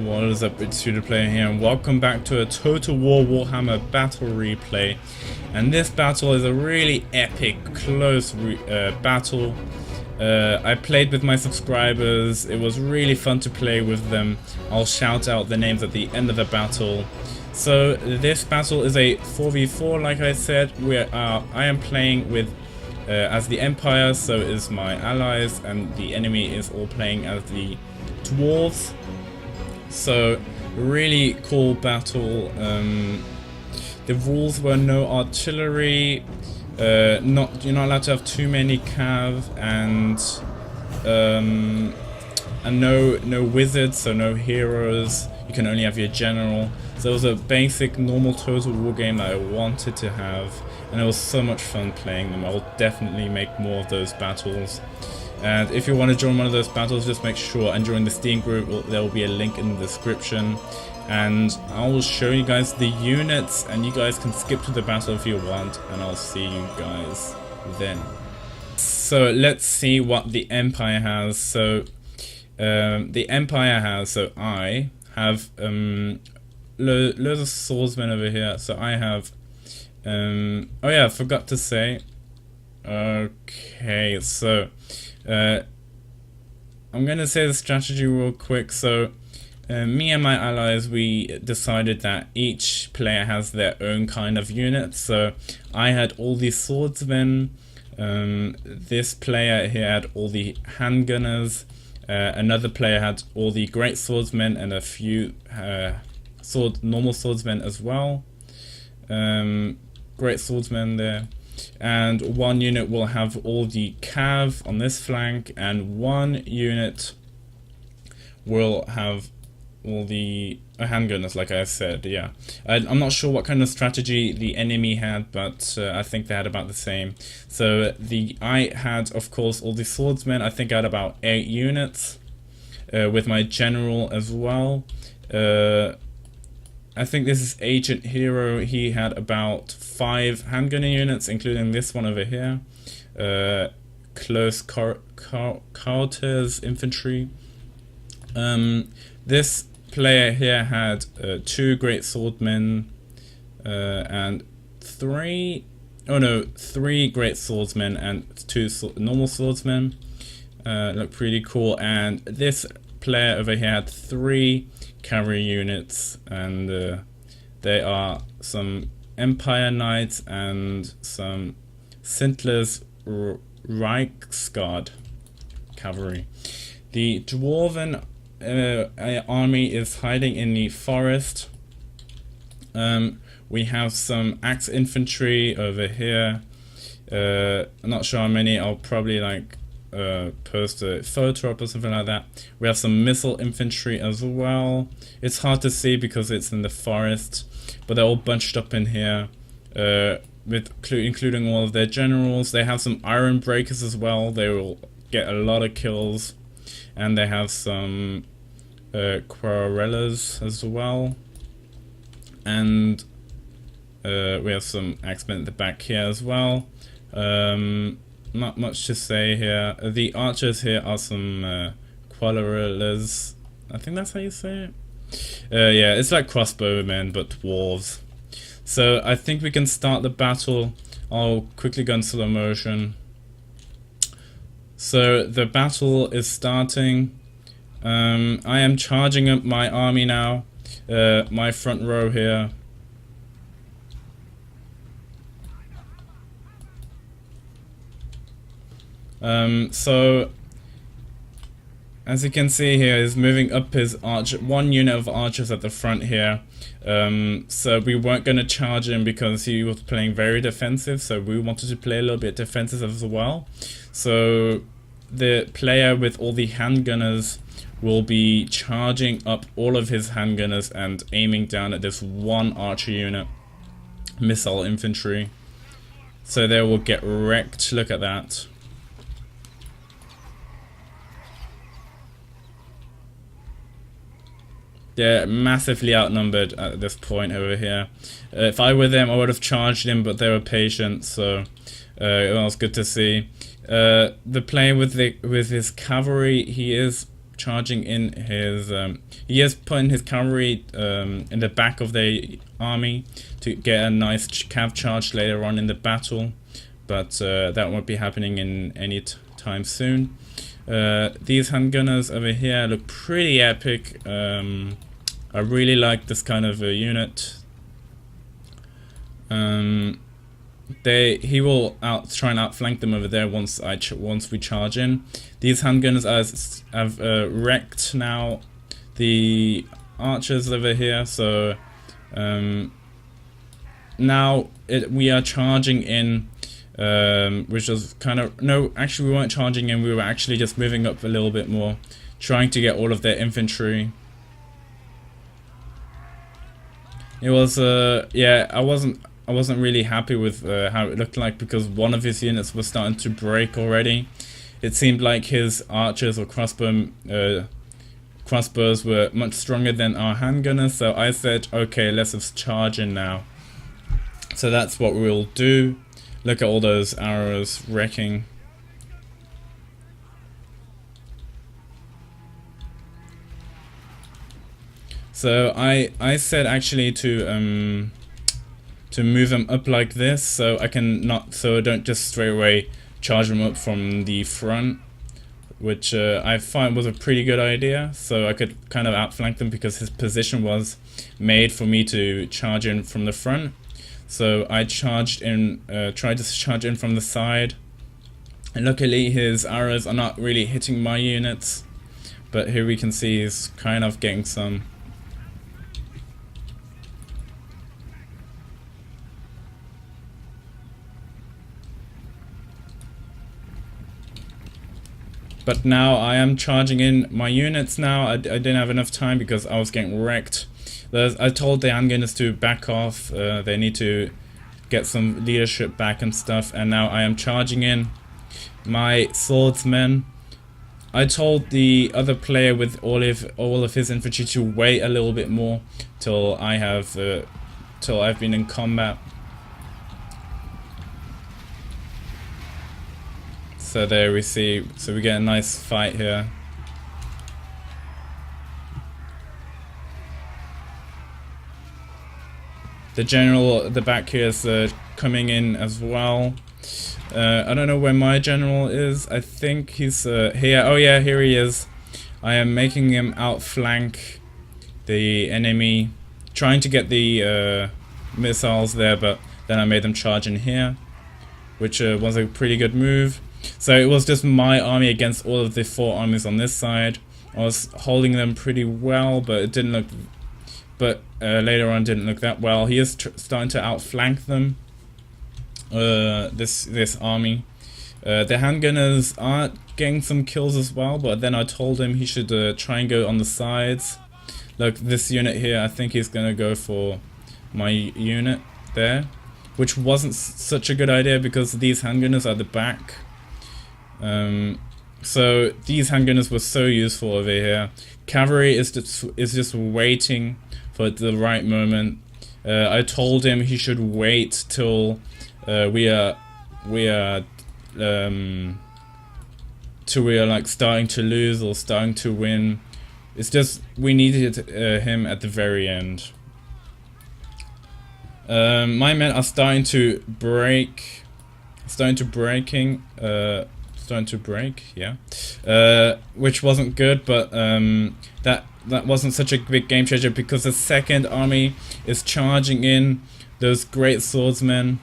What is up, it's Utiplayer here, and welcome back to a Total War Warhammer battle replay. And this battle is a really epic, close battle. I played with my subscribers, it was really fun to play with them. I'll shout out the names at the end of the battle. So this battle is a 4v4, like I said. I am playing with as the Empire, so is my allies, and the enemy is all playing as the Dwarfs. So, really cool battle. The rules were no artillery, you're not allowed to have too many cav, and no wizards, so no heroes. You can only have your general. So it was a basic, normal Total War game that I wanted to have, and it was so much fun playing them. I'll definitely make more of those battles. And if you want to join one of those battles, just make sure and join the Steam group. There will be a link in the description, and I will show you guys the units, and you guys can skip to the battle if you want, and I'll see you guys then. So let's see what the Empire has. So the Empire has, so I have loads of swordsmen over here. So I have oh yeah, I forgot to say. Okay, so I'm gonna say the strategy real quick. So me and my allies, we decided that each player has their own kind of unit. So I had all these swordsmen, this player here had all the handgunners, another player had all the great swordsmen and a few normal swordsmen as well. Great swordsmen there. And one unit will have all the cav on this flank, and one unit will have all the handgunners, like I said. Yeah, I'm not sure what kind of strategy the enemy had, but I think they had about the same. So I had, of course, all the swordsmen. I think I had about 8 units with my general as well. I think this is Agent Hero. He had about 5 handgunner units, including this one over here. Close quarters infantry. This player here had 2 great swordmen and 3 great swordsmen and 2 normal swordsmen. Look pretty cool. And this player over here had 3 cavalry units, and they are some Empire Knights and some Sintler's Reichsguard cavalry. The Dwarven army is hiding in the forest. We have some axe infantry over here. I'm not sure how many. I'll probably post a photo up or something like that. We have some missile infantry as well. It's hard to see because it's in the forest, but they're all bunched up in here, including all of their generals. They have some iron breakers as well. They will get a lot of kills, and they have some quarrellas as well, and we have some axemen at the back here as well. Not much to say here. The archers here are some quarrellas. I think that's how you say it. Yeah, it's like crossbowmen but dwarves. So I think we can start the battle. I'll quickly go in slow motion. So the battle is starting. I am charging up my army now. My front row here. So as you can see here, he's moving up his one unit of archers at the front here. So we weren't going to charge him because he was playing very defensive, so we wanted to play a little bit defensive as well. So the player with all the handgunners will be charging up all of his handgunners and aiming down at this one archer unit, missile infantry. So they will get wrecked. Look at that. They're massively outnumbered at this point over here. If I were them, I would have charged him, but they were patient, so it was good to see. The player with his cavalry, he is charging in his. He is putting his cavalry in the back of the army to get a nice cav charge later on in the battle, but that won't be happening in any time soon. These handgunners over here look pretty epic. I really like this kind of a unit. He will try and outflank them over there once we charge in. These handgunners have wrecked now the archers over here, so now we are charging in, which was kind of, no, actually we weren't charging in, we were actually just moving up a little bit more, trying to get all of their infantry. It was yeah, I wasn't really happy with how it looked like, because one of his units was starting to break already. It seemed like his archers or crossbows were much stronger than our handgunners, so I said, okay, let's just charge in now. So that's what we'll do. Look at all those arrows wrecking. So I said actually to move them up like this, so I don't just straight away charge them up from the front, which I find was a pretty good idea, so I could kind of outflank them because his position was made for me to charge in from the front. So I charged in, tried to charge in from the side, and luckily his arrows are not really hitting my units, but here we can see he's kind of getting some. But now I am charging in my units now. I didn't have enough time because I was getting wrecked. I told the handgunners to back off. They need to get some leadership back and stuff. And now I am charging in my swordsmen. I told the other player with all of his infantry to wait a little bit more till I've been in combat. So there we see, so we get a nice fight here. The general at the back here is coming in as well. I don't know where my general is. I think he's here. Oh yeah, here he is. I am making him outflank the enemy, trying to get the missiles there, but then I made them charge in here, which was a pretty good move. So it was just my army against all of the 4 armies on this side. I was holding them pretty well, but it didn't look. But later on, didn't look that well. He is starting to outflank them. This army. The handgunners are getting some kills as well, but then I told him he should try and go on the sides. Look, this unit here, I think he's gonna go for my unit there, which wasn't such a good idea because these handgunners are at the back. So these handgunners were so useful over here. Cavalry is just waiting for the right moment. I told him he should wait till we are like starting to lose or starting to win. It's just we needed him at the very end. My men are starting to break. Starting to break, yeah, which wasn't good, but that wasn't such a big game changer because the second army is charging in. Those great swordsmen,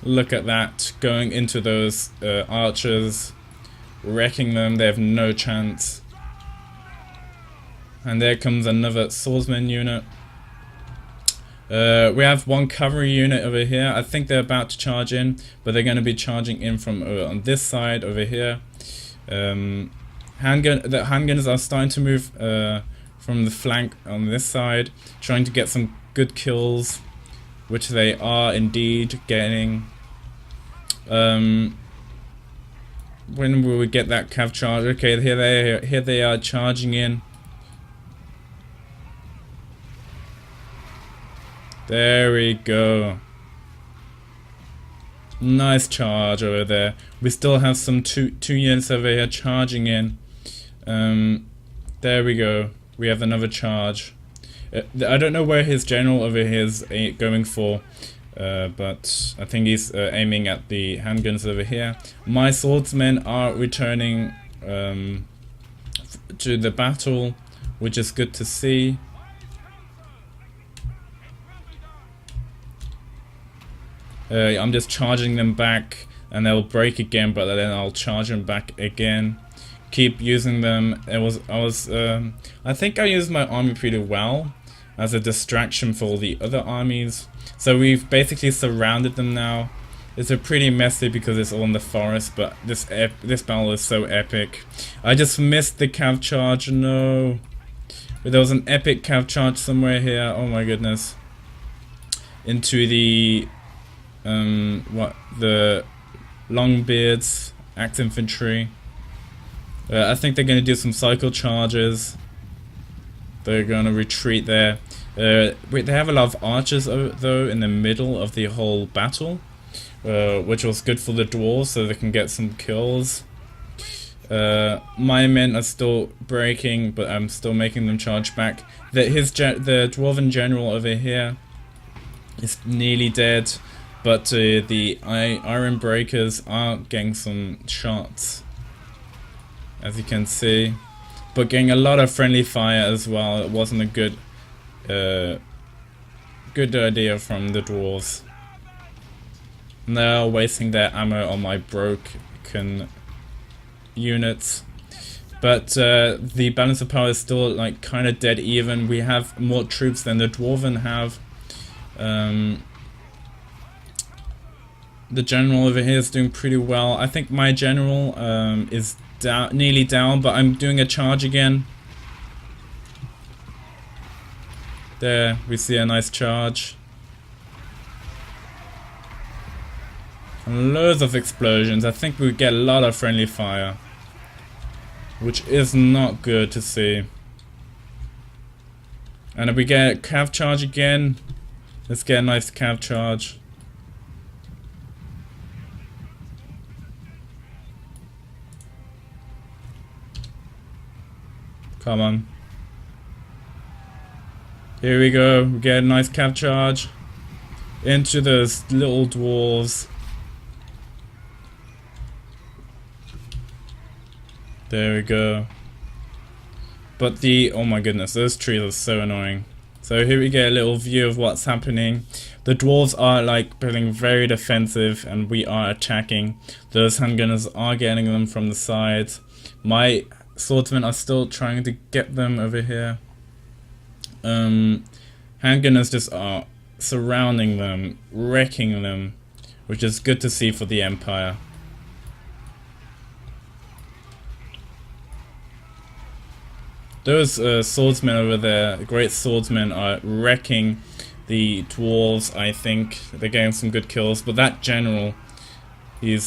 look at that, going into those archers, wrecking them. They have no chance. And there comes another swordsman unit. We have one cavalry unit over here. I think they're about to charge in, but they're going to be charging in from on this side over here. The handgunners are starting to move from the flank on this side, trying to get some good kills, which they are indeed getting. When will we get that cav charge? Okay, here they are charging in. There we go. Nice charge over there. We still have some two units over here charging in. There we go. We have another charge. I don't know where his general over here is going for, but I think he's aiming at the handguns over here. My swordsmen are returning to the battle, which is good to see. I'm just charging them back, and they'll break again, but then I'll charge them back again. Keep using them. I think I used my army pretty well as a distraction for the other armies. So we've basically surrounded them now. It's a pretty messy because it's all in the forest, but this battle is so epic. I just missed the cav charge. No, but there was an epic cav charge somewhere here. Oh my goodness! Into the the Longbeards, Axe Infantry. I think they're going to do some cycle charges. They're going to retreat there. Wait, they have a lot of archers though in the middle of the whole battle, which was good for the dwarves so they can get some kills. My men are still breaking, but I'm still making them charge back. The dwarven general over here is nearly dead, but the iron breakers are getting some shots, as you can see, but getting a lot of friendly fire as well. It wasn't a good idea from the dwarves. They're wasting their ammo on my broken units, but the balance of power is still like kind of dead even. We have more troops than the dwarven have. The general over here is doing pretty well. I think my general is nearly down, but I'm doing a charge again. There, we see a nice charge. And loads of explosions. I think we get a lot of friendly fire, which is not good to see. And if we get a cav charge again, let's get a nice cav charge. Come on. Here we go. We get a nice cav charge into those little dwarves. There we go. But oh my goodness, those trees are so annoying. So here we get a little view of what's happening. The dwarves are like being very defensive and we are attacking. Those handgunners are getting them from the sides. My swordsmen are still trying to get them over here. Handgunners just are surrounding them, wrecking them, which is good to see for the Empire. Those swordsmen over there, great swordsmen, are wrecking the dwarves. I think they're getting some good kills, but that general, he's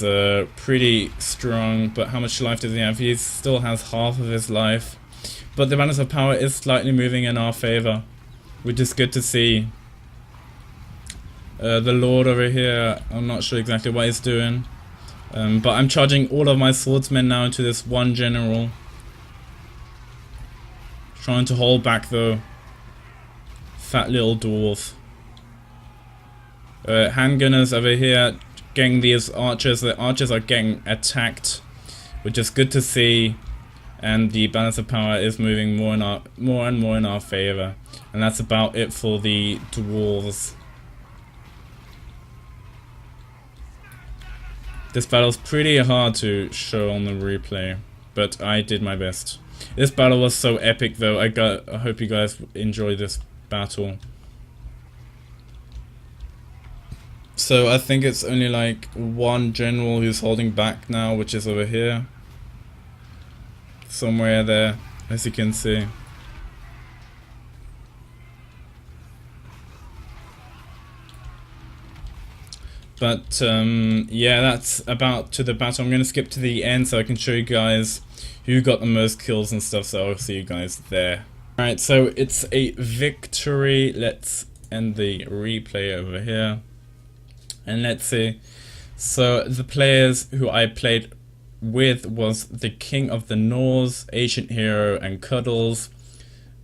pretty strong. But how much life does he have? He still has half of his life. But the balance of power is slightly moving in our favor, which is good to see. The Lord over here, I'm not sure exactly what he's doing. But I'm charging all of my swordsmen now into this one general. Trying to hold back though. Fat little dwarf. Handgunners over here getting these archers. The archers are getting attacked, which is good to see. And the balance of power is moving more and more in our favor. And that's about it for the dwarves. This battle's pretty hard to show on the replay, but I did my best. This battle was so epic though. I hope you guys enjoy this battle. So I think it's only like one general who's holding back now, which is over here. Somewhere there, as you can see. But yeah, that's about to the battle. I'm going to skip to the end so I can show you guys who got the most kills and stuff, so I'll see you guys there. Alright, so it's a victory. Let's end the replay over here. And let's see. So the players who I played with was the King of the North, Ancient Hero, and Cuddles.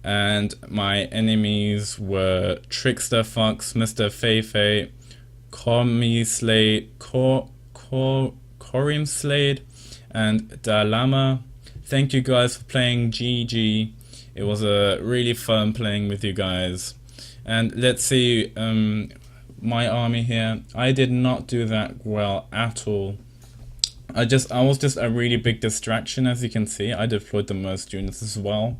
And my enemies were Trickster Fox, Mr. Feifei, Corim Slade, and Dalama. Thank you guys for playing. GG. It was really fun playing with you guys. And let's see, my army here. I did not do that well at all. I was just a really big distraction, as you can see. I deployed the most units as well.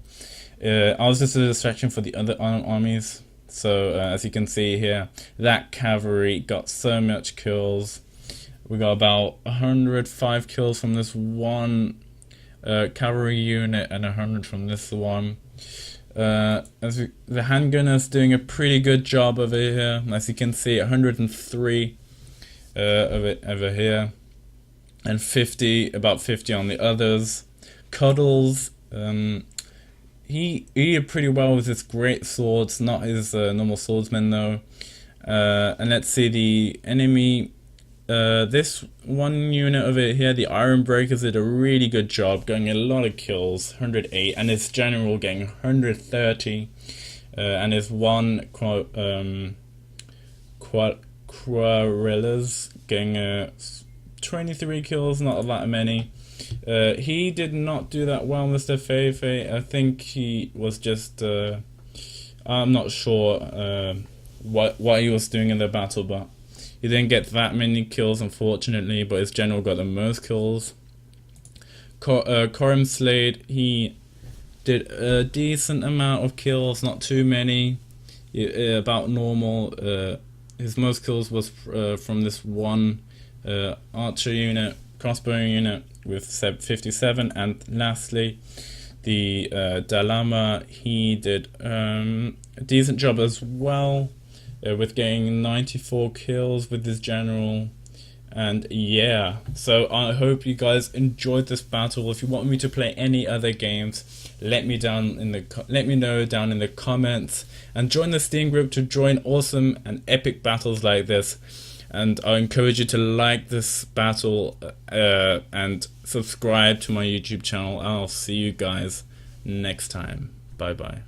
I was just a distraction for the other armies. So as you can see here, that cavalry got so much kills. We got about 105 kills from this one cavalry unit and 100 from this one. The handgunners doing a pretty good job over here. As you can see, 103 of it over here, and about 50 on the others. Cuddles, he did pretty well with his great swords, not his normal swordsman though. And let's see the enemy. This one unit over here, the Iron Breakers, did a really good job, getting a lot of kills, 108, and his general getting 130, and his one Quarellas getting 23 kills, not that many. He did not do that well, Mr. Feifei. I think he was just, I'm not sure what he was doing in the battle, but he didn't get that many kills, unfortunately, but his general got the most kills. Corim Slade, he did a decent amount of kills, not too many, about normal. His most kills was from this one archer unit, crossbow unit with 57, and lastly, the Dalama, he did a decent job as well. With getting 94 kills with his general. And yeah, so I hope you guys enjoyed this battle. If you want me to play any other games, let me know down in the comments, and join the Steam group to join awesome and epic battles like this. And I encourage you to like this battle and subscribe to my YouTube channel. I'll see you guys next time. Bye bye.